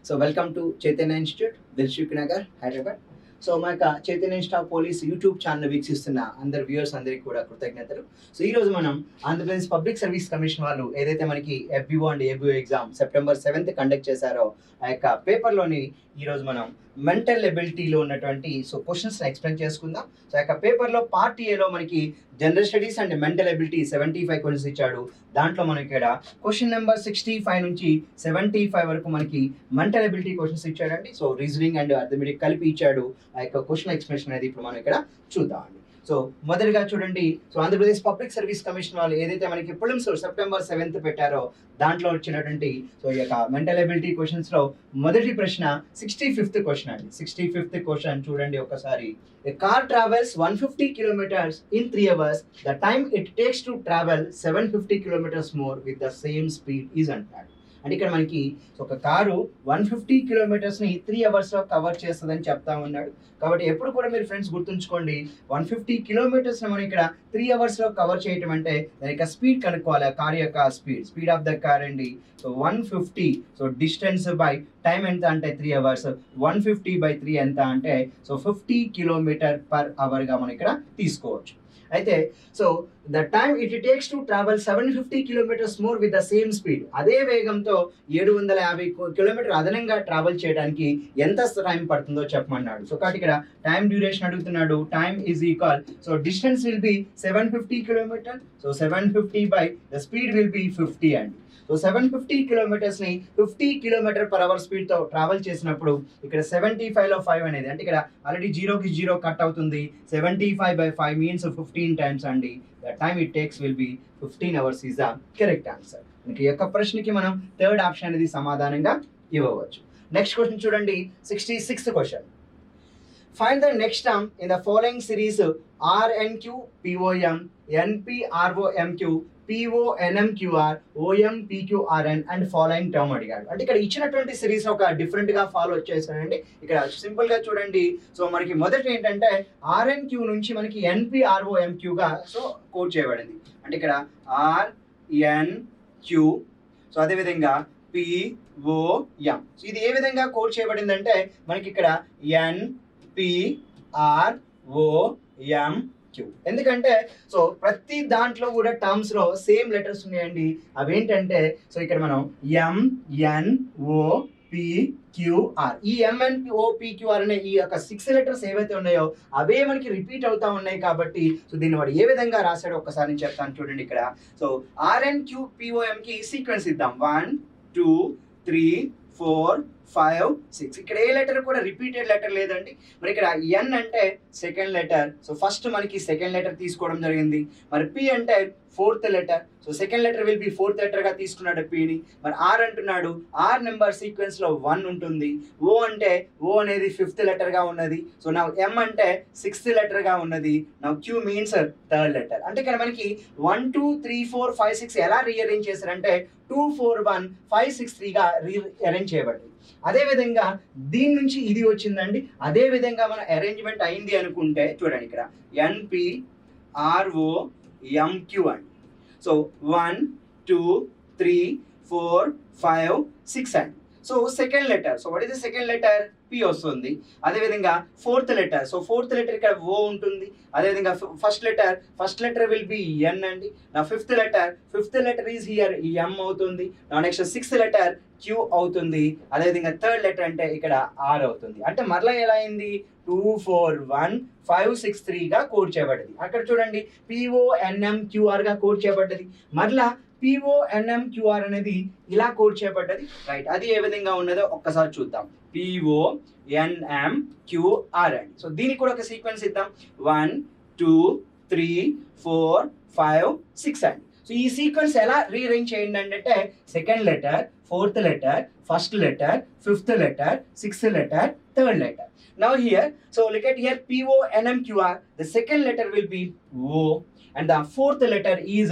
So welcome to Chaitanya Institute, Dilshuk Nagar, Hyderabad. So మా యొక్క Chaitanya Insta police YouTube channel వీక్షిస్తున్న అందరు viewers అందరికీ కూడా కృతజ్ఞతలు. సో ఈ రోజు మనం ఆంధ్రప్రదేశ్ పబ్లిక్ సర్వీస్ కమిషన్ వాళ్ళు ఏదైతే మనకి FBO and ABO exam September 7th conduct చేశారో ఆ యొక్క పేపర్లోని ఈరోజు మనం మెంటల్ ఎబిలిటీలో ఉన్నటువంటి క్వశ్చన్స్ ఎక్స్ప్లెయిన్ చేసుకుందాం. సో ఆ యొక్క పేపర్లో పార్ట్ ఏలో మనకి general studies and mental ability 75 questions ఇచ్చాడు. దాంట్లో మనకి ఇక్కడ క్వశ్చన్ నెంబర్ 65 నుంచి 75 వరకు మనకి మెంటల్ ఎబిలిటీ క్వశ్చన్స్ ఇచ్చాడండి. సో రీజనింగ్ అండ్ అర్థమెటిక్ కలిపి ఇచ్చాడు. ఆ యొక్క క్వశ్చన్ ఎక్స్ప్లెనేషన్ అనేది ఇప్పుడు మనం ఇక్కడ చూద్దామండి. సో మొదటిగా చూడండి, so Andhra Pradesh public service commission వాళ్ళు ఏదైతే మనకి ప్రిలిమ్స్ September 7th పెట్టారో దాంట్లో వచ్చినటువంటి సో ఈ యొక్క మెంటల్ ఎబిలిటీ క్వశ్చన్స్ లో మొదటి ప్రశ్న 65th క్వశ్చన్ అండి. 65th క్వశ్చన్ చూడండి ఒకసారి. A car travels 150 kilometers in 3 hours. The time it takes to travel 750 kilometers more with the same speed is అంటాడు. అంటే ఇక్కడ మనకి ఒక కారు 150 కిలోమీటర్స్ని 3 అవర్స్లో కవర్ చేస్తుందని చెప్తా ఉన్నాడు. కాబట్టి ఎప్పుడు కూడా మీరు ఫ్రెండ్స్ గుర్తుంచుకోండి, 150 కిలోమీటర్స్ని మనం ఇక్కడ 3 అవర్స్లో కవర్ చేయటం అంటే దాని యొక్క స్పీడ్ కనుక్కోవాలి. ఆ కార్ యొక్క స్పీడ్ ఆఫ్ ద కార్ అండి. So 150, so distance by time ఎంత అంటే 3 అవర్స్, 150/3 ఎంత అంటే సో 50 కిలోమీటర్ పర్ అవర్గా మనం ఇక్కడ తీసుకోవచ్చు. అయితే so the time it takes to travel 750 kilometres more with the same speed. అదే వేగంతో 750 కిలోమీటర్ అదనంగా ట్రావెల్ చేయడానికి ఎంత టైం పడుతుందో చెప్పమన్నాడు. సో కాబట్టి ఇక్కడ టైం డ్యూరేషన్ అడుగుతున్నాడు. Time is equal, so distance will be 750 kilometre. So 750 by the speed will be 50 అండి. సో 750 కిలోమీటర్స్ని 50 కిలోమీటర్ పర్ అవర్ స్పీడ్తో ట్రావెల్ చేసినప్పుడు ఇక్కడ 75లో 5 అనేది అంటే ఇక్కడ ఆల్రెడీ 0కి 0 కట్ అవుతుంది. 75/5 మీన్స్ 15 టైమ్స్ అండి. The time it takes will be 15 hours is the correct answer. మనకి ఈ యొక్క ప్రశ్నకి మనం థర్డ్ ఆప్షన్ అనేది సమాధానంగా ఇవ్వవచ్చు. నెక్స్ట్ క్వశ్చన్ చూడండి, 66th question. Find the next term in the following series RNQ POM NPROMQ PONMQR OMPQRN and following term అడిగాడు. అంటే ఇక్కడ ఇచ్చినటువంటి సిరీస్ ఒక డిఫరెంట్ గా ఫాలో చేశానండి. ఇక్కడ సింపుల్ గా చూడండి. సో మనకి మొదటి ఏంటంటే RNQ నుంచి మనకి NPROMQ గా సో కోడ్ చేయబడింది. అంటే ఇక్కడ RNQ, సో అదే విధంగా POM. సో ఇది ఏ విధంగా కోడ్ చేయబడింది అంటే మనకి ఇక్కడ NPROMQ. ఎందుకంటే సో ప్రతి దాంట్లో కూడా టర్మ్స్ లో సేమ్ లెటర్స్ ఉన్నాయండి. అవేంటంటే సో ఇక్కడ మనం MNOPQR, ఈ MNOPQR అనే ఈ యొక్క 6 లెటర్స్ ఏవైతే ఉన్నాయో అవే మనకి రిపీట్ అవుతా ఉన్నాయి. కాబట్టి సో దీన్ని వాడు ఏ విధంగా రాశాడో ఒక్కసారి నేను చెప్తాను చూడండి. ఇక్కడ సో RNQPOM కి సీక్వెన్స్ ఇద్దాం. 1 2 3 4 5 6. ఇక్కడ ఏ లెటర్ కూడా రిపీటెడ్ లెటర్ లేదండి. మరి ఇక్కడ N అంటే సెకండ్ లెటర్. సో ఫస్ట్ మనకి సెకండ్ లెటర్ తీసుకోవడం జరిగింది. మరి P అంటే 4th letter. So second letter will be 4th letter గా తీసుకున్నాడు Pని. మరి R అంటున్నాడు, R నెంబర్ సీక్వెన్స్ లో 1 ఉంటుంది. O అంటే O అనేది 5th లెటర్ గా ఉన్నది. సో నా M అంటే 6th లెటర్ గా ఉన్నది. నా Q మీన్స్ 3rd లెటర్. అంటే ఇక్కడ మనకి 1 2 3 4 5 6 ఎలా రీఅరేంజ్ చేశారంటే 2 4 1 5 6 3 గా రీఅరేంజ్ చేయబడింది. అదే విధంగా దీని నుంచి ఇది వచ్చిందండి. అదే విధంగా మన అరేంజ్మెంట్ అయింది అనుకుంటే చూడండి ఇక్కడ NPROMQ అండి. సో 1 2 3 4 5 6 అండి. So second letter, so what is the second letter? P వస్తుంది. అదేవిధంగా 4th letter, so 4th letter ఇక్కడ O ఉంటుంది. అదేవిధంగా first letter will be N అండి. నా fifth letter is here M అవుతుంది. నా నెక్స్ట్ 6th లెటర్ Q అవుతుంది. అదేవిధంగా థర్డ్ లెటర్ అంటే ఇక్కడ R అవుతుంది. అంటే మరలా ఎలా అయింది? 2 4 1 5 6 3 గా కోడ్ చేయబడ్డది. అక్కడ చూడండి PONMQR గా కోడ్ చేయబడ్డది. మరలా PONMQR అనేది ఇలా కోడ్ చేయబడ్డది. రైట్, అది ఏ విధంగా ఉన్నదో ఒక్కసారి చూద్దాం. PONMQR అండి. సో దీనికి కూడా ఒక సీక్వెన్స్ ఇద్దాం. 1 2 3 4 5 6 అండి. సో ఈ సీక్వెన్స్ ఎలా రీఅరేంజ్ చేయండి అంటే second letter, 4th letter, first letter, 5th letter, 6th letter, 3rd letter. Now here, so look at here PONMQR, the second letter will be O and the 4th letter is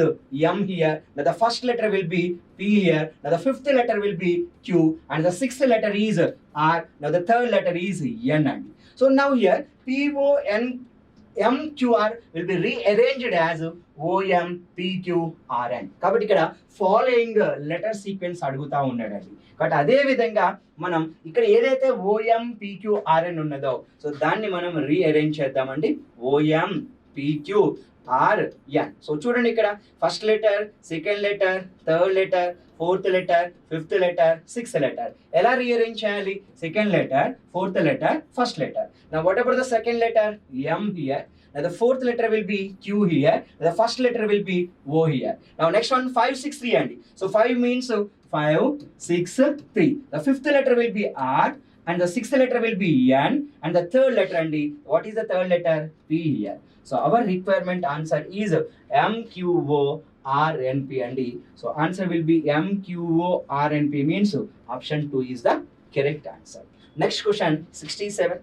M here. Now the first letter will be P here. Now the 5th letter will be Q and the 6th letter is R. Now the 3rd letter is N. So now here PONMQR MQR will be rearranged as OMPQRN. కాబట్టి ఇక్కడ following letter sequence అడుగుతా ఉన్నాడండి. కాబట్టి అదే విధంగా మనం ఇక్కడ ఏదైతే OMPQRN ఉన్నదో సో దాన్ని మనం రీఅరేంజ్ చేద్దామండి. OMPQRN. సో చూడండి ఇక్కడ first letter, second letter, third letter, fourth letter, fifth letter, sixth letter. ఎలా రీఅరేంజ్ చేయాలి? Second letter, fourth letter, first letter. Now what about the second letter? M here. Now the fourth letter will be Q here. The first letter will be O here. Now next one 5, 6, 3 andi. So 5 means 5, 6, 3. The fifth letter will be R and the sixth letter will be N and the third letter andi. What is the third letter? P here. So our requirement answer is MQORNP andi. So answer will be MQORNP means option 2 is the correct answer. Next question 67.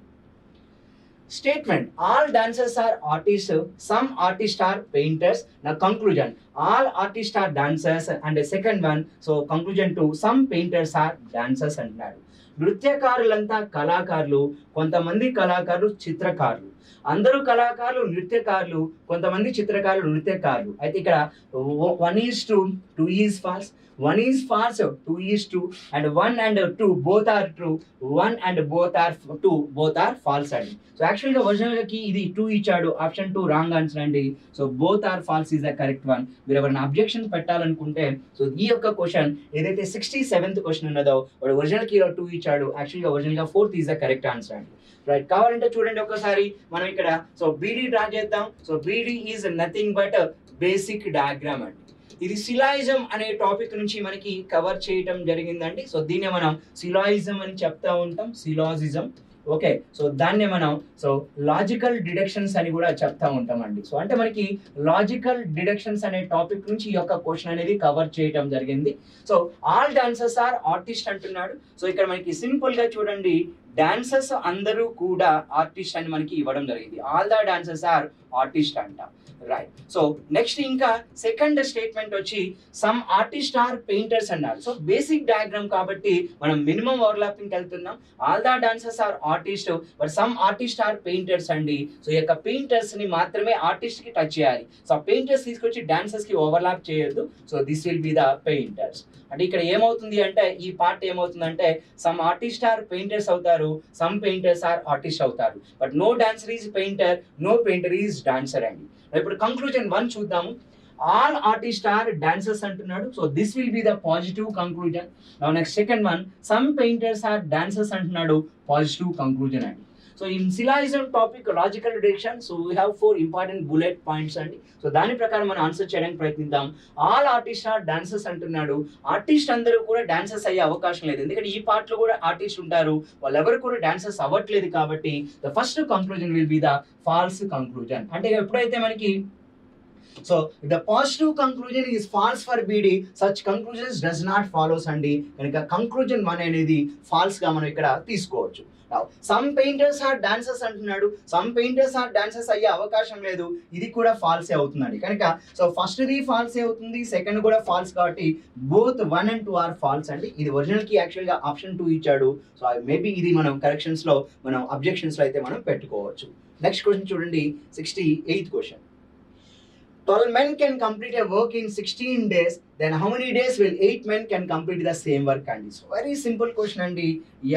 Statement: all dancers are artists, some artists are painters. Now conclusion: all artists are dancers. And the second one, so conclusion to some painters are dancers అంటున్నాడు. నృత్యకారులంతా కళాకారులు, కొంతమంది కళాకారులు చిత్రకారులు. అందరూ కళాకారులు నృత్యకారులు, కొంతమంది చిత్రకారులు నృత్యకారులు. అయితే ఇక్కడ 1:2, 2 is false, 1 is false, 2 is true, and 1 and 2 both are true, 1 and both are 2 both are false అండి. సో యాక్చువల్గా ఒరిజినల్కి ఇది 2 ఇచ్చాడు, ఆప్షన్ 2 రాంగ్ ఆన్సర్ అండి. So both are false is the correct one. మీరు ఎవరైనా అబ్జెక్షన్ పెట్టాలనుకుంటే సో ఈ యొక్క క్వశ్చన్ ఏదైతే 67th క్వశ్చన్ ఉన్నదో వాడు ఒరిజినల్కి 2 ఇచ్చాడు, యాక్చువల్గా ఒరిజినల్గా 4th is the correct answer అండి. రైట్, కావాలంటే చూడండి ఒకసారి మనం ఇక్కడ సో బీడీ డ్రా చేద్దాం. So BD is nothing but basic diagram అండి. ఇది సిలాయిజం అనే టాపిక్ నుంచి మనకి కవర్ చేయటం జరిగిందండి. సో దీన్ని మనం సిలాయిజం అని చెప్తా ఉంటాం, సిలాజిజం. ఓకే, సో దాన్ని మనం సో లాజికల్ డిడక్షన్స్ అని కూడా చెప్తా ఉంటామండి. సో అంటే మనకి లాజికల్ డిడక్షన్స్ అనే టాపిక్ నుంచి ఈ యొక్క క్వశ్చన్ అనేది కవర్ చేయటం జరిగింది. So all dancers are artist అంటున్నాడు. సో ఇక్కడ మనకి సింపుల్ గా చూడండి, డాన్సర్స్ అందరూ కూడా ఆర్టిస్ట్ అని మనకి ఇవ్వడం జరిగింది. All the dancers are artist అంట. రైట్, సో నెక్స్ట్ ఇంకా సెకండ్ స్టేట్మెంట్ వచ్చి సమ్ ఆర్టిస్ట్ ఆర్ పెయింటర్స్ అన్నారు. సో బేసిక్ డయాగ్రామ్ కాబట్టి మనం మినిమం ఓవర్లాపింగ్ వెళ్తున్నాం. All the dancers are artist but some artist are painters అండి. సో ఈ యొక్క పెయింటర్స్ ని మాత్రమే ఆర్టిస్ట్ కి టచ్ చేయాలి. సో పెయింటర్స్ తీసుకొచ్చి డాన్సర్స్ కి ఓవర్లాప్ చేయొద్దు. So this will be the painters. అంటే ఇక్కడ ఏమవుతుంది అంటే ఈ పార్ట్ ఏమవుతుందంటే సమ్ ఆర్టిస్ట్ ఆర్ పెయింటర్స్ అవుతారు, సమ్ పెయింటర్స్ ఆర్ ఆర్టిస్ట్ అవుతారు. But no dancer is painter, no painter is dancer అండి. ఇప్పుడు కంక్లూజన్ 1 చూద్దాము. ఆల్ ఆర్టిస్ట్ ఆర్ డాన్సర్స్ అంటున్నాడు. So this will be the positive conclusion. Next second one some painters are dancers అంటున్నాడు, positive conclusion అండి. So in syllogism topic logical deduction, so we have 4 important bullet points అండి. సో దాని ప్రకారం మనం answer చేయడానికి ప్రయత్నిద్దాం. ఆల్ ఆర్టిస్ట్ ఆర్ డాన్సర్స్ అంటున్నాడు. ఆర్టిస్ట్ అందరూ కూడా డాన్సర్స్ అయ్యే అవకాశం లేదు, ఎందుకంటే ఈ పార్ట్ లో కూడా ఆర్టిస్ట్ ఉంటారు, వాళ్ళెవరు కూడా డాన్సర్స్ అవ్వట్లేదు. కాబట్టి the first conclusion will be the false conclusion. అంటే ఎప్పుడైతే మనకి so the positive conclusion is false for BD, such conclusions does not follows అండి. కనుక conclusion 1 అనేది false గా మనం ఇక్కడ తీసుకోవచ్చు. సమ్ పెయింటర్స్ ఆర్ డాన్సర్స్ అంటున్నాడు, సమ్ పెయింటర్స్ ఆర్ డాన్సర్స్ అయ్యే అవకాశం లేదు, ఇది కూడా ఫాల్సే అవుతుందండి. కనుక సో ఫస్ట్ది ఫాల్సే అవుతుంది, సెకండ్ కూడా ఫాల్స్, కాబట్టి బోత్ 1 and 2 ఆర్ ఫాల్స్ అండి. ఇది ఒరిజినల్ కి యాక్చువల్గా ఆప్షన్ 2 ఇచ్చాడు. సో మేబీ ఇది మనం కరెక్షన్స్ లో మనం అబ్జెక్షన్స్ లో అయితే మనం పెట్టుకోవచ్చు. నెక్స్ట్ క్వశ్చన్ చూడండి, 68th question. 12 men can complete a work in 16 days, then how many days will 8 men can complete the same work అండి. సో వెరీ సింపుల్ క్వశ్చన్ అండి.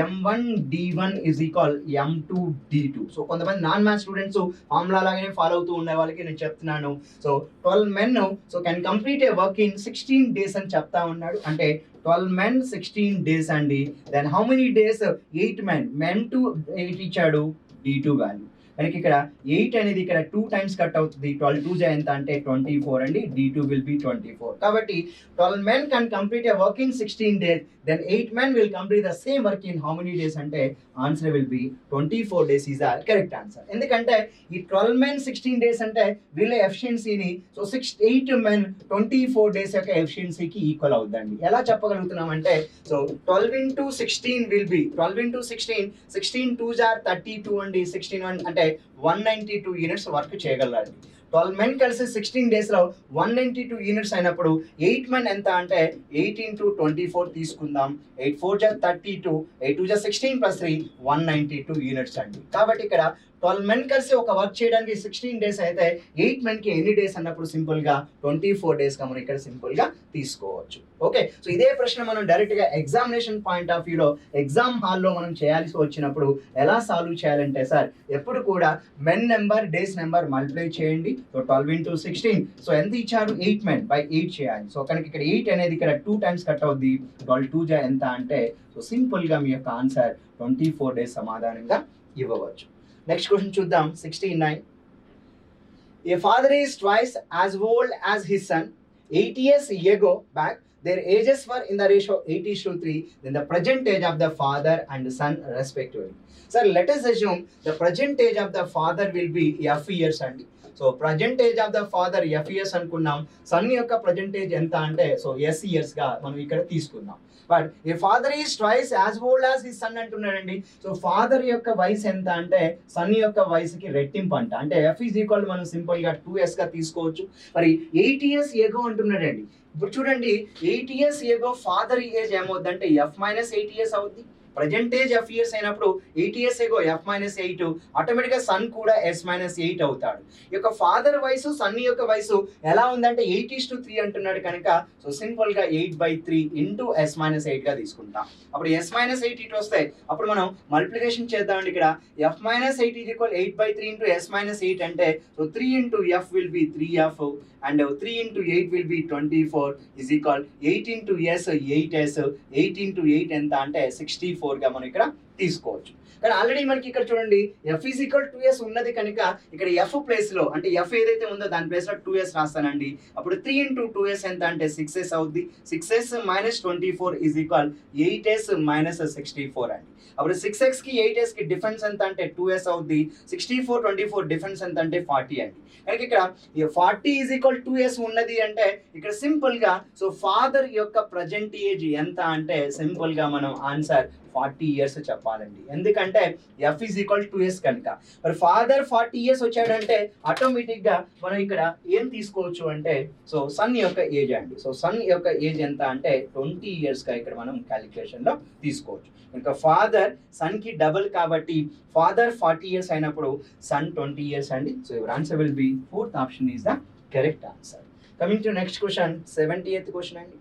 M1 D1 is equal M2 D2. So కొంతమంది non maths students formula లాగానే follow అవుతూ ఉండే వాళ్ళకి నేను చెప్తున్నాను. So 12 men so can complete A work in 16 days అని చెప్తా ఉన్నాడు. అంటే 12 men 16 days అండి. Then how many days 8 men, men to 8 ఇచ్చాడు, D2 వాల్యూ. మనకి ఇక్కడ 8 అనేది ఇక్కడ 2 టైమ్స్ కట్ అవుతుంది. 12 2 ఎంత అంటే 24 అండి. D2 will be 24. కాబట్టి 12 men can complete a work in 16 days, then 8 men will complete the same work in how many days అంటే answer will B 24 days is the correct answer. ఎందుకంటే ఈ 12 men 16 days అంటే వీళ్ళ ఎఫిషియన్సీని so 8 men 24 days యొక్క ఎఫిషియన్సీకి equal అవుతుందండి. ఎలా చెప్పగలుగుతున్నాం అంటే so 12 into 16 will be 12 into 16, 16 2s are 32 అండి. 16 అంటే 192 యూనిట్స్ వర్క్ చేయగలరండి. 12 men కలిసి 16 days లో 192 యూనిట్స్ అయినప్పుడు 8 men ఎంత అంటే 8 into 24 తీసుకుందాం. 8 4 32, 8 2 16 + 3 192 యూనిట్స్ అండి. కాబట్టి ఇక్కడ 12 men కలిసి ఒక వర్క్ చేయడానికి 16 days అయితే 8 menకి ఎన్ని డేస్ అన్నప్పుడు సింపుల్గా 24 days గా మనం ఇక్కడ సింపుల్గా తీసుకోవచ్చు. ఓకే, సో ఇదే ప్రశ్న మనం డైరెక్ట్గా ఎగ్జామినేషన్ పాయింట్ ఆఫ్ వ్యూలో ఎగ్జామ్ హాల్లో మనం చేయాల్సి వచ్చినప్పుడు ఎలా సాల్వ్ చేయాలంటే సార్ ఎప్పుడు కూడా men number days number multiply చేయండి. సో 12 into 16, సో ఎంత ఇచ్చారు 8 men by 8 చేయాలి. సో కనుక ఇక్కడ 8 అనేది ఇక్కడ 2 times కట్ అవుద్ది. 12 2 జా ఎంత అంటే సో సింపుల్గా మీ యొక్క ఆన్సర్ 24 days సమాధానంగా ఇవ్వవచ్చు. నెక్స్ట్ క్వశ్చన్ చూద్దాం. 69. A father is twice as old as his son. 8 years ago back, their ages were in the ratio 8:3. Then the present age of the father and son respectively. Sir, let us assume the present age of the father will be F years అండి. So present age of the father F years అనుకున్నాం. Sun యొక్క present age ఎంత అంటే so yes ఇయర్స్గా మనం ఇక్కడ తీసుకున్నాం. But ఈ father is twice as old as his son అంటున్నాడండి. సో ఫాదర్ యొక్క వయసు ఎంత అంటే సన్ యొక్క వయసుకి రెట్టింపు అంట. అంటే ఎఫ్ ఈజ్ ఈక్వల్ మనం సింపుల్గా 2s గా తీసుకోవచ్చు. మరి 8 years ago అంటున్నాడండి. ఇప్పుడు చూడండి 8 years ago ఫాదర్ ఏజ్ ఏమవుద్దంటే ఎఫ్ మైనస్ 8 years అవుద్ది. ప్రజెంట్ ఏజ్ ఎఫ్ ఇయర్స్ అయినప్పుడు 8 years ago ఎఫ్ మైనస్ 8, ఆటోమేటిక్గా సన్ కూడా ఎస్ మైనస్ 8 అవుతాడు. ఈ యొక్క ఫాదర్ వయసు సన్ యొక్క వయసు ఎలా ఉందంటే 8:3 అంటున్నాడు కనుక సో సింపుల్గా 8/3 ఇంటూ ఎస్ మైనస్ 8గా తీసుకుంటాం. అప్పుడు ఎస్ మైనస్ 8 ఇటు వస్తాయి. అప్పుడు మనం మల్టిప్లికేషన్ చేద్దామండి. ఇక్కడ F minus 8 is equal 8/3 into S minus 8 అంటే so 3 into F will be 3f and 3 into 8 will be 24 is equal 8 into s 8s 8 into 8 ఎంత అంటే 64 గా మనం ఇక్కడ తీసుకోవచ్చు. కానీ ఆల్రెడీ మనకి ఇక్కడ చూడండి ఎఫ్ ఈజ్ ఈక్వల్ 2s ఉన్నది కనుక ఇక్కడ ఎఫ్ ప్లేస్ లో అంటే ఎఫ్ ఏదైతే ఉందో దాని ప్లేస్ లో 2s రాస్తానండి. అప్పుడు 3 into 2s ఎంత అంటే 6s అవుద్ది. 6s minus 24 is equal 8s minus 64 అండి. అప్పుడు 6x కి 8s కి డిఫరెన్స్ ఎంత అంటే 2s అవుద్ది. 64 24 డిఫరెన్స్ ఎంత అంటే 40 అండి. కనుక ఇక్కడ 40 is equal 2s ఉన్నది అంటే ఇక్కడ సింపుల్ గా సో ఫాదర్ యొక్క ప్రజెంట్ ఏజ్ ఎంత అంటే సింపుల్ గా మనం ఆన్సర్ 40 years చెప్పాలండి. ఎందుకంటే ఎఫ్ ఈజ్ ఈక్వల్ 2s కనుక. మరి ఫాదర్ 40 years వచ్చాడంటే ఆటోమేటిక్గా మనం ఇక్కడ ఏం తీసుకోవచ్చు అంటే సో సన్ యొక్క ఏజ్ అండి. సో సన్ యొక్క ఏజ్ ఎంత అంటే 20 years గా ఇక్కడ మనం క్యాలిక్యులేషన్లో తీసుకోవచ్చు. ఇంకా ఫాదర్ సన్కి డబుల్ కాబట్టి ఫాదర్ 40 years అయినప్పుడు సన్ 20 years అండి. So your answer will B 4th option is the correct answer. Coming to next question, 78th question అండి.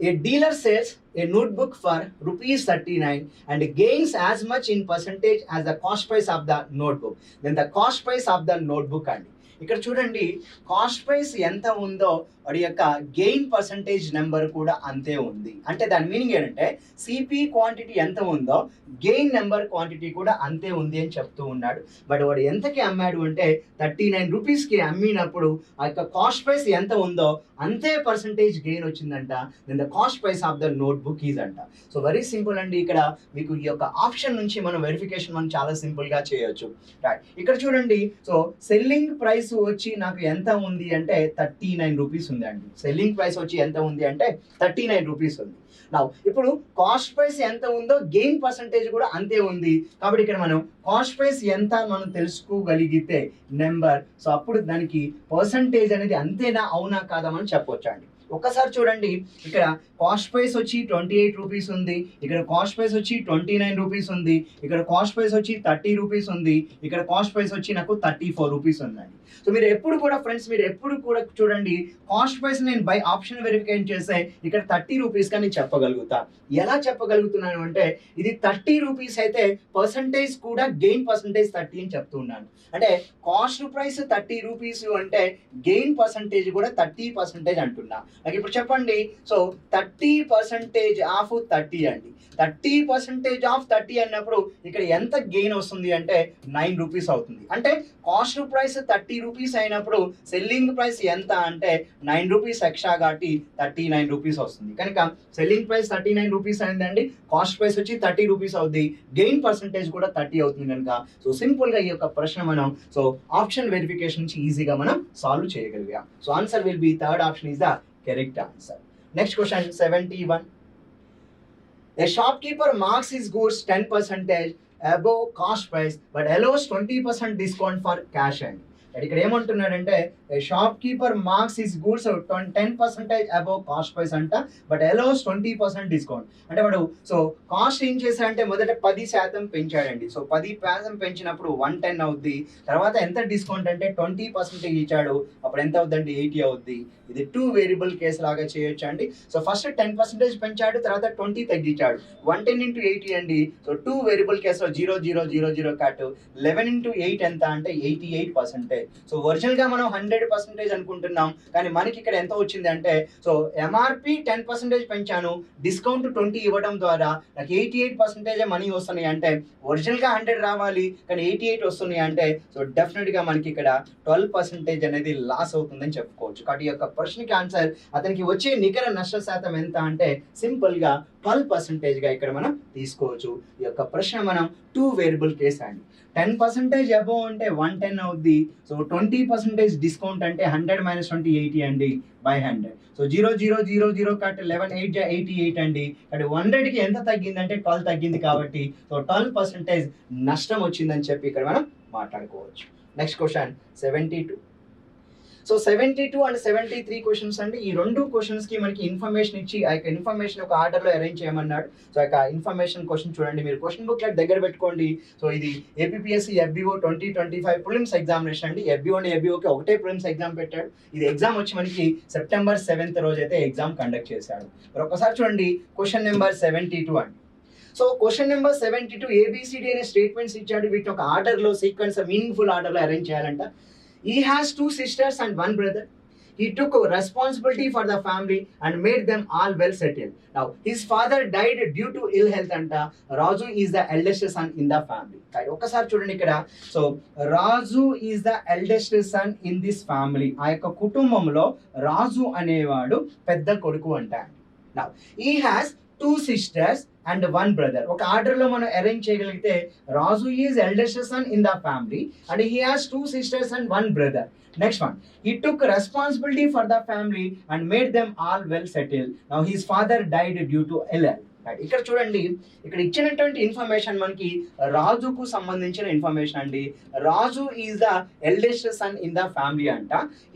A dealer sells a notebook for rupees 39 and gains as much in percentage as the cost price of the notebook. Then the cost price of the notebook అండి. ఇక్కడ చూడండి cost price ఎంత ఉందో వాడి యొక్క gain percentage number కూడా అంతే ఉంది. అంటే దాని మీనింగ్ ఏంటంటే సిపి క్వాంటిటీ ఎంత ఉందో గెయిన్ నెంబర్ క్వాంటిటీ కూడా అంతే ఉంది అని చెప్తూ ఉన్నాడు. బట్ వాడు ఎంతకి అమ్మాడు అంటే 39 రూపీస్కి అమ్మినప్పుడు ఆ యొక్క కాస్ట్ ప్రైస్ ఎంత ఉందో అంతే పర్సంటేజ్ గెయిన్ వచ్చిందంట. Then the cost price of the notebook is అంట. సో వెరీ సింపుల్ అండి. ఇక్కడ మీకు ఈ యొక్క ఆప్షన్ నుంచి మనం వెరిఫికేషన్ మనం చాలా సింపుల్గా చేయొచ్చు. రైట్, ఇక్కడ చూడండి సో సెల్లింగ్ ప్రైస్ వచ్చి నాకు ఎంత ఉంది అంటే 39 రూపీస్ ఉంది అండి. సెల్లింగ్ ప్రైస్ వచ్చి ఎంత ఉంది అంటే 39 రూపీస్ ఉంది. నా ఇప్పుడు కాస్ట్ ప్రైస్ ఎంత ఉందో గెయిన్ పర్సంటేజ్ కూడా అంతే ఉంది. కాబట్టి ఇక్కడ మనం కాస్ట్ ప్రైస్ ఎంత మనం తెలుసుకోగలిగితే నెంబర్ సో అప్పుడు దానికి పర్సంటేజ్ అనేది అంతేనా అవునా కాదా మనం చెప్పొచ్చు అండి. ఒక్కసారి చూడండి, ఇక్కడ కాస్ట్ ప్రైస్ వచ్చి 28 రూపీస్ ఉంది, ఇక్కడ కాస్ట్ ప్రైస్ వచ్చి 29 రూపీస్ ఉంది, ఇక్కడ కాస్ట్ ప్రైస్ వచ్చి 30 రూపీస్ ఉంది, ఇక్కడ కాస్ట్ ప్రైస్ వచ్చి నాకు 34 రూపీస్ ఉందండి. సో మీరు ఎప్పుడు కూడా ఫ్రెండ్స్ మీరు ఎప్పుడు కూడా చూడండి కాస్ట్ ప్రైస్ నేను బై ఆప్షన్ వెరిఫికేషన్ చేస్తే ఇక్కడ 30 రూపీస్ గా నేను చెప్పగలుగుతా. ఎలా చెప్పగలుగుతున్నాను అంటే ఇది 30 రూపీస్ అయితే పర్సంటేజ్ కూడా గెయిన్ పర్సంటేజ్ 30 అని చెప్తున్నాను. అంటే కాస్ట్ ప్రైస్ 30 రూపీస్ అంటే గెయిన్ పర్సంటేజ్ కూడా 30% అంటున్నా. నాకు ఇప్పుడు చెప్పండి, సో 30% ఆఫ్ 30 అండి. 30% ఆఫ్ 30 అన్నప్పుడు ఇక్కడ ఎంత గెయిన్ వస్తుంది అంటే 9 రూపీస్ అవుతుంది. అంటే కాస్ట్ ప్రైస్ 30 రూపీస్ అయినప్పుడు సెల్లింగ్ ప్రైస్ ఎంత అంటే 9 రూపీస్ ఎక్స్ట్రా కాబట్టి 39 రూపీస్ వస్తుంది. కనుక సెల్లింగ్ ప్రైస్ 39 రూపీస్ అయిందండి, కాస్ట్ ప్రైస్ వచ్చి 30 రూపీస్ అవుతుంది, గెయిన్ పర్సంటేజ్ కూడా 30 అవుతుంది. కనుక సో సింపుల్గా ఈ యొక్క ప్రశ్న మనం సో ఆప్షన్ వెరిఫికేషన్ నుంచి ఈజీగా మనం సాల్వ్ చేయగలిగాం. So answer will be third option is the correct answer. Next question 71. A shopkeeper marks his goods 10% above cost price but allows 20% discount for cash and ఇక్కడ ఏమంటున్నాడంటే shop keeper marks his goods 10% above cost price అంట, but allows 20% discount. అంటే వాడు so cost ఏం చేశాడంటే మొదట 10% పెంచాడండి. So 10% పెంచినప్పుడు 110 అవుద్ది. తర్వాత ఎంత డిస్కౌంట్ అంటే 20% ఇచ్చాడు, అప్పుడు ఎంత అవుద్దండి 80 అవుద్ది. ఇది 2 వేరియబుల్ కేసు లాగా చేయొచ్చు అండి. సో ఫస్ట్ 10% పెంచాడు, తర్వాత 20 తగ్గించాడు. 110 into 80 అండి. సో 2 వేరియబుల్ కేసులో 0 0 0 0 కట్ 11 into 8 ఎంత అంటే 88%. సో ఒరిజినల్ గా మనం 100% అనుకుంటున్నాం, కానీ మనకి ఇక్కడ ఎంత వచ్చింది అంటే సో ఎంఆర్పి 10% పెంచాను, డిస్కౌంట్ 20 ఇవ్వడం ద్వారా నాకు 88% మనీ వస్తున్నాయి. అంటే ఒరిజినల్ గా 100 రావాలి, కానీ 88 వస్తున్నాయి అంటే సో డెఫినెట్ గా మనకి ఇక్కడ 12% అనేది లాస్ అవుతుందని చెప్పుకోవచ్చు. కాబట్టి ఈ యొక్క ప్రశ్నకి ఆన్సర్ అతనికి వచ్చే నికర నష్ట శాతం ఎంత అంటే సింపుల్ గా 12% గా ఇక్కడ మనం తీసుకోవచ్చు. ఈ యొక్క ప్రశ్న మనం 2 వేరియబుల్ కేసు అండి. 10% అబోవ్ అంటే 110 అవుద్ది. సో 20% డిస్కౌంట్ అంటే 100 - 20 80 అండి బై 100. సో 0 0 0 0 కట్ 11 8 88 అండి. అంటే 100కి ఎంత తగ్గింది అంటే 12 తగ్గింది, కాబట్టి సో 12% నష్టం వచ్చిందని చెప్పి ఇక్కడ మనం మాట్లాడుకోవచ్చు. Next question 72. So 72 and 73 questions అండి. ఈ 2 క్వశ్చన్స్ కి మనకి ఇన్ఫర్మేషన్ ఇచ్చి ఆ యొక్క ఇన్ఫర్మేషన్ ఒక ఆర్డర్ లో అరేంజ్ చేయమన్నాడు. సో ఆ యొక్క ఇన్ఫర్మేషన్ క్వశ్చన్ చూడండి, మీరు క్వశ్చన్ బుక్ దగ్గర పెట్టుకోండి. సో ఇది ఏపీఎస్సి FBO 2025 ప్రిలిమ్స్ ఎగ్జామినేషన్ అండి. FBOకి ఒకటే ప్రిలిమ్స్ ఎగ్జామ్ పెట్టాడు. ఇది ఎగ్జామ్ వచ్చి మనకి సెప్టెంబర్ 7th రోజు అయితే ఎగ్జామ్ కండక్ట్ చేశాడు. మరి ఒకసారి చూడండి క్వశ్చన్ నెంబర్ 72 అండి. సో క్వశ్చన్ నెంబర్ 72 ABCD అనే స్టేట్మెంట్స్ ఇచ్చాడు. వీటిని ఒక ఆర్డర్ లో సీక్వెన్స్ మీనింగ్ఫుల్ ఆర్డర్ లో అరేంజ్ చేయాలంట. He has 2 sisters and 1 brother. He took responsibility for the family and made them all well settled. Now, his father died due to ill health anta. Raju is the eldest son in the family. Right? ఒకసారి చూడండి ఇక్కడ. So Raju is the eldest son in this family. ఆ యొక్క కుటుంబంలో రాజు అనేవాడు పెద్ద కొడుకు అంట. Now, he has 2 sisters and 1 brother. ఒక ఆర్డర్ లో మనం అరేంజ్ చేయగలిగితే Raju is eldest son in the family and he has 2 sisters and 1 brother. Next one, he took responsibility for the family and made them all well settled. Now his father died due to ill health. ఇక్కడ చూడండి, ఇక్కడ ఇచ్చినటువంటి information మనకి రాజుకు సంబంధించిన information అండి. Raju is the eldest son in the family అంట.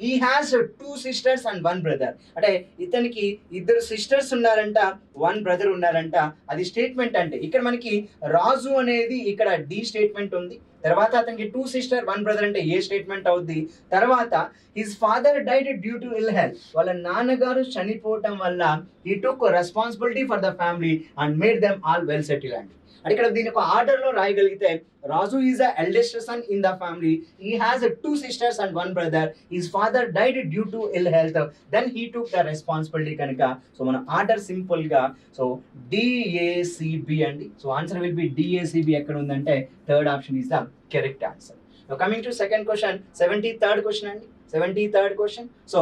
He has 2 sisters and 1 brother. అంటే ఇతనికి 2 sisters ఉన్నారంట, 1 brother ఉన్నారంట. అది స్టేట్మెంట్ అంటే ఇక్కడ మనకి రాజు అనేది ఇక్కడ డి స్టేట్మెంట్ ఉంది. తర్వాత అతనికి 2 sisters 1 brother అంటే ఏ స్టేట్మెంట్ అవుద్ది. తర్వాత his father died due to ill health. వాళ్ళ నాన్నగారు చనిపోవటం వల్ల he took responsibility for the family and made them all well settle అండి. అంటే ఇక్కడ దీని ఒక ఆర్డర్ లో రాయగలిగితే Raju is the eldest son in the family. He has 2 sisters and 1 brother. His father died due to ill health. Then he took the responsibility కనుక so మన order simple గా సో DACB అండి. So answer will B DACB. ఎక్కడ ఉందంటే third option is the correct answer. Coming to second question 73rd question అండి. 73rd question. So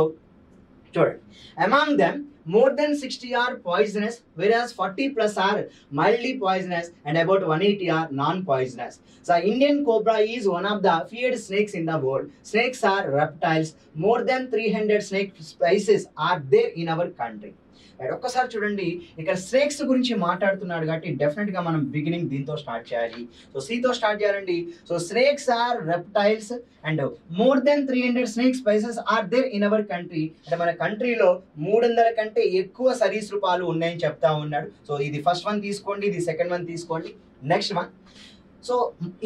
చూడండి, among them more than 60 are poisonous, whereas 40+ are mildly poisonous and about 180 are non-poisonous. So Indian cobra is one of the feared snakes in the world. Snakes are reptiles. More than 300 snake species are there in our country. ఒక్కసారి చూడండి, ఇక్కడ snakes గురించి మాట్లాడుతున్నాడు కాబట్టి definite గా మనం beginning దీంతో start చేయాలి. సో సితో స్టార్ట్ చేయాలండి. So snakes are reptiles and more than 300 snake species are there in our country. అంటే మన కంట్రీలో 300 కంటే ఎక్కువ సరీసృపాలు ఉన్నాయని చెప్తా ఉన్నాడు. సో ఇది ఫస్ట్ వన్ తీసుకోండి, ఇది సెకండ్ వన్ తీసుకోండి. నెక్స్ట్ వన్, సో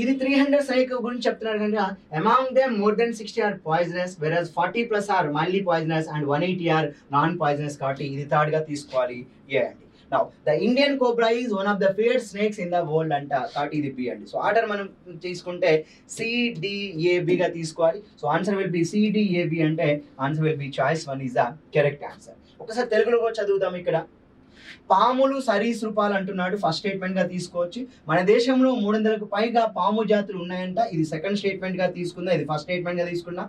ఇది 300 స్నేక్ గురించి చెప్తున్నారు కనుక among them more than 60 are poisonous, whereas 40+ are mildly poisonous and 180 are non poisonous. కాబట్టి ఇది థర్డ్ గా తీసుకోవాలి. ఏ అండి. Now the Indian cobra is one of the feared snakes in the world అంట. కాబట్టి ఇది బి అండి. సో ఆర్డర్ మనం తీసుకుంటే CDAB గా తీసుకోవాలి. So answer will B CDAB. అంటే answer will B choice 1 is the correct answer. ఒకసారి తెలుగులో కూడా చదువుతాం. ఇక్కడ పాములు సరీసృపాలు అంటున్నాడు. ఫస్ట్ స్టేట్మెంట్ గా తీసుకోవచ్చు. మన దేశంలో 300కు పైగా పాము జాతులు ఉన్నాయంట. ఇది సెకండ్ స్టేట్మెంట్ గా తీసుకుందాం. ఇది ఫస్ట్ స్టేట్మెంట్ గా తీసుకున్నా.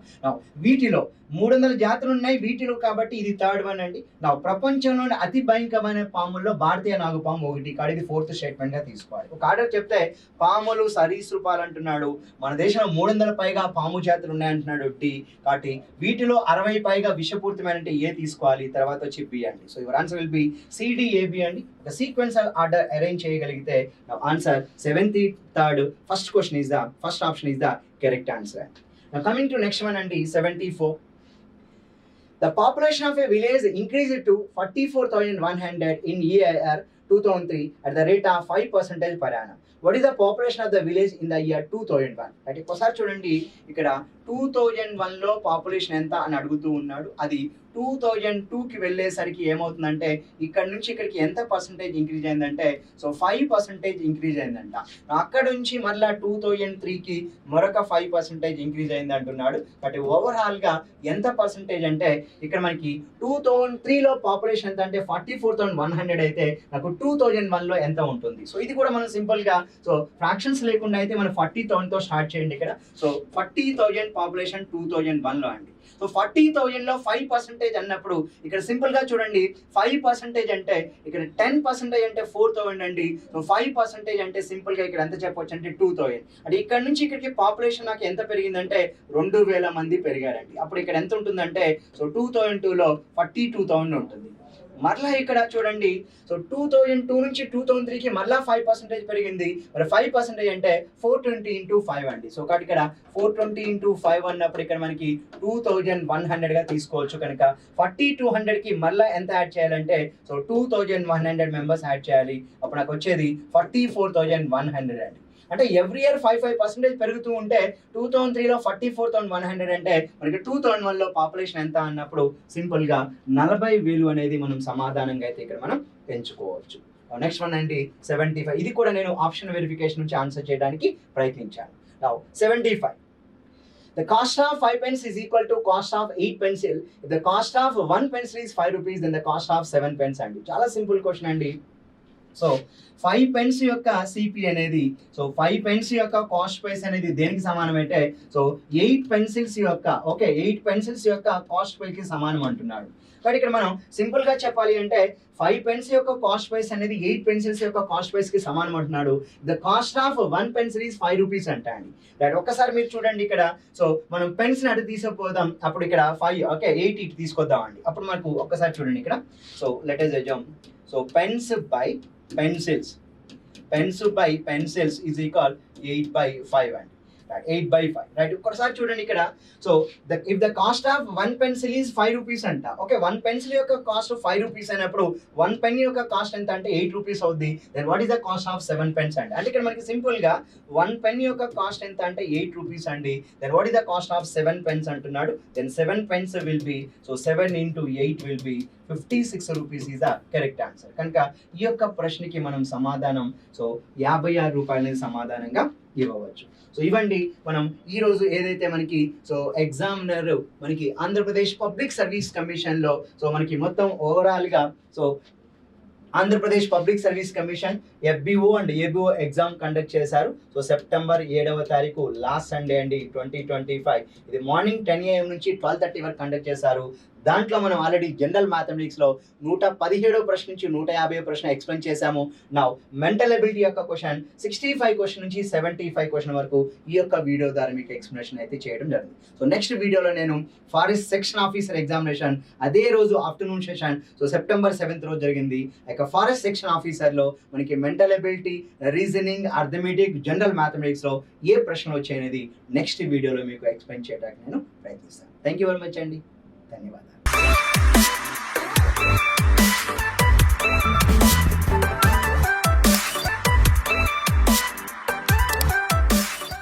వీటిలో 300 జాతులు ఉన్నాయి వీటిలో, కాబట్టి ఇది థర్డ్ వన్ అండి. నా ప్రపంచంలోని అతి భయంకరమైన పాముల్లో భారతీయ నాగుపాము ఒకటి. కాబట్టి ఇది ఫోర్త్ స్టేట్మెంట్ గా తీసుకోవాలి. ఒక ఆర్డర్ చెప్తే పాములు సరీసృపాలు అంటున్నాడు. మన దేశంలో 300 పైగా పాము జాతులు ఉన్నాయంటున్నాడు డి. కాబట్టి వీటిలో 60 పైగా విషపూరితమైన ఏ తీసుకోవాలి. తర్వాత వచ్చి బి అండి. So your answer will B CDAB అండి. ఒక సీక్వెన్షియల్ ఆర్డర్ అరేంజ్ చేయగలిగితే answer 73rd first question is the first option is the correct answer. Coming to next one అండి 74. The population of a village increased to 44,100 in year 2003 at the rate of 5% per annum. What is the population of the village in the year 2001? అంటే ఒకసారి చూడండి, ఇక్కడ 2001 లో population ఎంత అని అడుగుతూ ఉన్నాడు. అది 2002కి వెళ్ళేసరికి ఏమవుతుందంటే ఇక్కడ నుంచి ఇక్కడికి ఎంత పర్సంటేజ్ ఇంక్రీజ్ అయిందంటే 5% ఇంక్రీజ్ అయిందంట. అక్కడ నుంచి మళ్ళీ 2003కి మరొక 5% ఇంక్రీజ్ అయింది అంటున్నాడు. బట్ ఓవరాల్గా ఎంత పర్సంటేజ్ అంటే ఇక్కడ మనకి 2003లో పాపులేషన్ ఎంత అంటే 44,100 అయితే నాకు 2001లో ఎంత ఉంటుంది. సో ఇది కూడా మనం సింపుల్గా ఫ్రాక్షన్స్ లేకుండా అయితే మనం 40,000తో స్టార్ట్ చేయండి ఇక్కడ. సో 40,000 పాపులేషన్ 2001లో అండి. సో 40,000లో 5% అన్నప్పుడు ఇక్కడ సింపుల్ గా చూడండి, 5% అంటే ఇక్కడ 10% అంటే 4,000 అండి. సో 5% అంటే సింపుల్ గా ఇక్కడ ఎంత చెప్పొచ్చు అంటే 2,000. అంటే ఇక్కడ నుంచి ఇక్కడికి పాపులేషన్ నాకు ఎంత పెరిగిందంటే 2,000 మంది పెరిగారండి. అప్పుడు ఇక్కడ ఎంత ఉంటుందంటే సో 2002లో 42,000 ఉంటుంది. మరలా ఇక్కడ చూడండి, సో 2002 నుంచి 2003కి మళ్ళా 5% పెరిగింది. మరి 5% అంటే 420 into 5 అండి. సో కాబట్టి ఇక్కడ 420 into 5 అన్నప్పుడు ఇక్కడ మనకి 2,100గా తీసుకోవచ్చు. కనుక 4,200కి మళ్ళీ ఎంత యాడ్ చేయాలంటే సో 2,100 మెంబర్స్ యాడ్ చేయాలి. అప్పుడు నాకు వచ్చేది 44,100 అండి. అంటే ఎవ్రీ ఇయర్ 5% పెరుగుతూ ఉంటే 2003లో 44,100 అంటే మనకి 2001లో పాపులేషన్ ఎంత అన్నప్పుడు సింపుల్గా 40,000 అనేది మనం సమాధానంగా అయితే ఇక్కడ మనం ఎంచుకోవచ్చు. నెక్స్ట్ వన్ అండి 75. ఇది కూడా నేను ఆప్షన్ వెరిఫికేషన్ నుంచి ఆన్సర్ చేయడానికి ప్రయత్నించాను. 75. The cost of 5 pence is equal to cost of 8 pencil. If the cost of 1 pencil is 5 rupees, then the cost of 7 pence అండి. చాలా సింపుల్ క్వశ్చన్ అండి. సో 5 pence యొక్క సిపి అనేది, సో 5 pence యొక్క cost price అనేది దేనికి సమానం అంటే సో 8 పెన్సిల్స్ యొక్క 8 పెన్సిల్స్ యొక్క కాస్ట్ ప్రైస్కి సమానం అంటున్నాడు. కాబట్టి ఇక్కడ మనం సింపుల్గా చెప్పాలి అంటే 5 pence యొక్క కాస్ట్ ప్రైస్ అనేది 8 పెన్సిల్స్ యొక్క కాస్ట్ ప్రైస్కి సమానం అంటున్నాడు. The cost of 1 pencil is 5 rupees అంట అండి. రైట్, ఒక్కసారి మీరు చూడండి ఇక్కడ. సో మనం పెన్స్ని అటు తీసుకుపోదాం. అప్పుడు ఇక్కడ 8 ఇటు తీసుకొద్దాం అండి. అప్పుడు మనకు ఒక్కసారి చూడండి ఇక్కడ. So let us assume so pens by pencils is equal 8/5 అండి. 8/5 రైట్. ఒక్కసారి చూడండి ఇక్కడ. So if the cost of 1 pencil is 5 rupees అంట. 1 pencil యొక్క కాస్ట్ 5 rupees అయినప్పుడు 1 penny యొక్క కాస్ట్ ఎంత అంటే 8 rupees అవుద్ది. Then what is the cost of 7 pence అండి. అంటే ఇక్కడ మనకి సింపుల్ గా 1 penny యొక్క కాస్ట్ ఎంత అంటే 8 rupees అండి. Then what is the cost of 7 pence అంటున్నాడు. దెన్ 7 pence will be so 7 into 8 will be 56 rupees is the correct answer. కనుక ఈ యొక్క ప్రశ్నకి మనం సమాధానం సో 56 రూపాయలని సమాధానంగా ఇవ్వవచ్చు. సో ఇవ్వండి మనం ఈరోజు ఏదైతే మనకి సో ఎగ్జామినర్ మనకి ఆంధ్రప్రదేశ్ పబ్లిక్ సర్వీస్ కమిషన్లో సో మనకి మొత్తం ఓవరాల్గా so Andhra Pradesh public service commission FBO and ABO exam conduct చేశారు. సో సెప్టెంబర్ 7వ తారీఖు లాస్ట్ సండే అండి 2025. ఇది మార్నింగ్ 10 AM నుంచి 12:30 వరకు కండక్ట్ చేశారు. దాంట్లో మనం ఆల్రెడీ జనరల్ మ్యాథమెటిక్స్లో 117వ ప్రశ్న నుంచి 150వ ప్రశ్న ఎక్స్ప్లెయిన్ చేశాము. నౌ మెంటల్ ఎబిలిటీ యొక్క క్వశ్చన్ 65 క్వశ్చన్ నుంచి 75 క్వశ్చన్ వరకు ఈ యొక్క వీడియో ద్వారా మీకు ఎక్స్ప్లెనేషన్ అయితే చేయడం జరిగింది. సో నెక్స్ట్ వీడియోలో నేను ఫారెస్ట్ సెక్షన్ ఆఫీసర్ ఎగ్జామినేషన్ అదే రోజు afternoon session so September 7th రోజు జరిగింది. ఫారెస్ట్ సెక్షన్ ఆఫీసర్లో మనకి mental ability, reasoning, arithmetic, general మ్యాథమెటిక్స్లో ఏ ప్రశ్నలు వచ్చాయనేది నెక్స్ట్ వీడియోలో మీకు ఎక్స్ప్లెయిన్ చేయడానికి నేను ప్రయత్నిస్తాను. థ్యాంక్ యూ వెరీ మచ్ అండి. ధన్యవాదాలు.